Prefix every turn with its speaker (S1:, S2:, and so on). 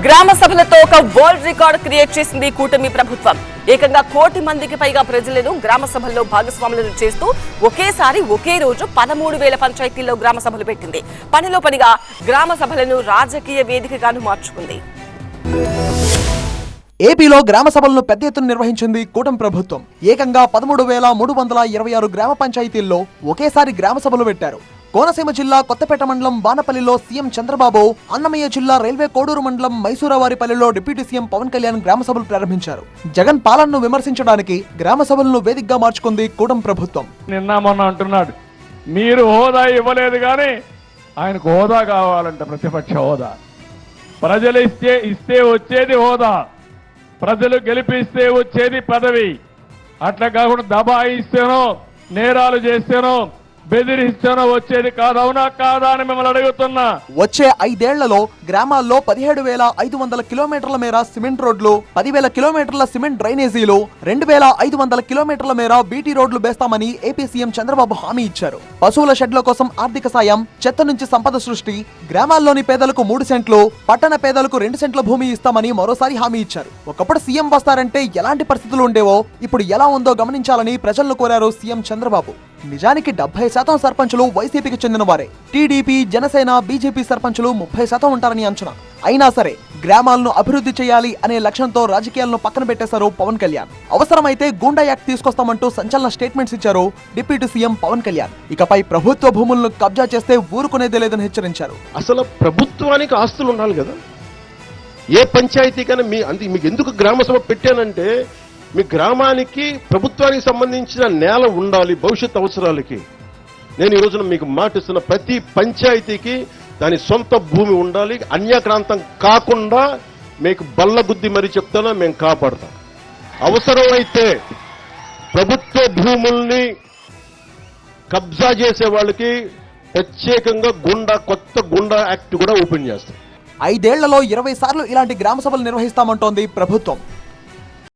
S1: గ్రామ సభలతో ఒక world record create చేసింది కూటమి ప్రభుత్వం. ఏకంగా 1 కోటి మందికి పైగా ప్రజలను గ్రామ సభల్లో భాగస్వాములను చేస్తూ ఒకేసారి ఒకే రోజు 13,000 పంచాయతీల్లో గ్రామ సభలు పెట్టింది. పనిలో పనిగా గ్రామ సభలను రాజకీయ వేదికగాను మార్చుకుంది.
S2: ఏపీలో గ్రామ సభలను పెద్ద ఎత్తున నిర్వహించింది కూటమి ప్రభుత్వం. ఏకంగా 13,326 గ్రామ పంచాయతీల్లో ఒకేసారి గ్రామ సభలు పెట్టారు. కోనసీమ జిల్లా కొత్తపేట మండలం వానపల్లిలో సీఎం చంద్రబాబు, అన్నమయ్య జిల్లా రైల్వే కోడూరు మండలం మైసూరావారిపల్లిలో డిప్యూటీ సీఎం పవన్ కళ్యాణ్ గ్రామ సభలు ప్రారంభించారు. జగన్ పాలనను విమర్శించడానికి గ్రామ సభలను వేదికగా మార్చుకుంది కూటమి ప్రభుత్వం.
S3: నిన్న మొన్న అంటున్నాడు మీరు హోదా ఇవ్వలేదు కానీ ఆయనకు హోదా కావాలంట, ప్రతిపక్ష హోదా. ప్రజలు ఇస్తే వచ్చేది హోదా, ప్రజలు గెలిపిస్తే వచ్చేది పదవి. అట్లా కాకుండా దబాయిస్తేనో నేరాలు చేస్తేనో బెదిరిస్తేనో వచ్చేది కాదు. అవునా కాదా అని మిమ్మల్ని అడుగుతున్నా.
S2: వచ్చే 5 ఏళ్లలో గ్రామాల్లో 17,500 కిలోమీటర్ల మేర సిమెంట్ రోడ్లు, 10,000 కిలోమీటర్ల సిమెంట్ డ్రైనేజీలు, 2,500 కిలోమీటర్ల మేర బీటీ రోడ్లు వేస్తామని ఏపీ సీఎం చంద్రబాబు హామీ ఇచ్చారు. పశువుల షెడ్ల కోసం ఆర్థిక సాయం, చెత్త నుంచి సంపద సృష్టి, గ్రామాల్లోని పేదలకు 3 సెంట్లు, పట్టణ పేదలకు 2 సెంట్ల భూమి ఇస్తామని మరోసారి హామీ ఇచ్చారు. ఒకప్పుడు సీఎం వస్తారంటే ఎలాంటి పరిస్థితులు ఉండేవో ఇప్పుడు ఎలా ఉందో గమనించాలని ప్రజలను కోరారు సీఎం చంద్రబాబు. నిజానికి 70% సర్పంచులు వైసీపీకి చెందిన వారే. టీడీపీ, జనసేన, బీజేపీ సర్పంచులు 30% ఉంటారని అంచనా. అయినా సరే గ్రామాలను అభివృద్ధి చేయాలి అనే లక్ష్యంతో రాజకీయాలను పక్కన పెట్టేశారు పవన్ కళ్యాణ్. అవసరమైతే గూండా యాక్ట్ తీసుకొస్తామంటూ సంచలన స్టేట్మెంట్స్ ఇచ్చారు డిప్యూటీ సీఎం పవన్ కళ్యాణ్. ఇకపై ప్రభుత్వ భూములను కబ్జా చేస్తే ఊరుకునేదే లేదని హెచ్చరించారు.
S4: అసలు ప్రభుత్వానికి ఆస్తులు ఉండాలి కదా. ఏ పంచాయతీకైనా మీకు ఎందుకు గ్రామ సభ పెట్టానంటే మీ గ్రామానికి ప్రభుత్వానికి సంబంధించిన నేల ఉండాలి భవిష్యత్ అవసరాలకి. నేను ఈ రోజున మీకు మాటిస్తున్న ప్రతి పంచాయతీకి దాని సొంత భూమి ఉండాలి. అన్యాక్రాంతం కాకుండా మీకు బల్లగుద్ది మరీ చెప్తానో మేము కాపాడతాం. అవసరమైతే ప్రభుత్వ భూముల్ని కబ్జా చేసే వాళ్ళకి ప్రత్యేకంగా కొత్త గుండా యాక్ట్ కూడా ఓపెన్ చేస్తాం.
S2: 5 ఏళ్లలో 20 సార్లు ఇలాంటి గ్రామ సభలు నిర్వహిస్తామంటోంది ప్రభుత్వం.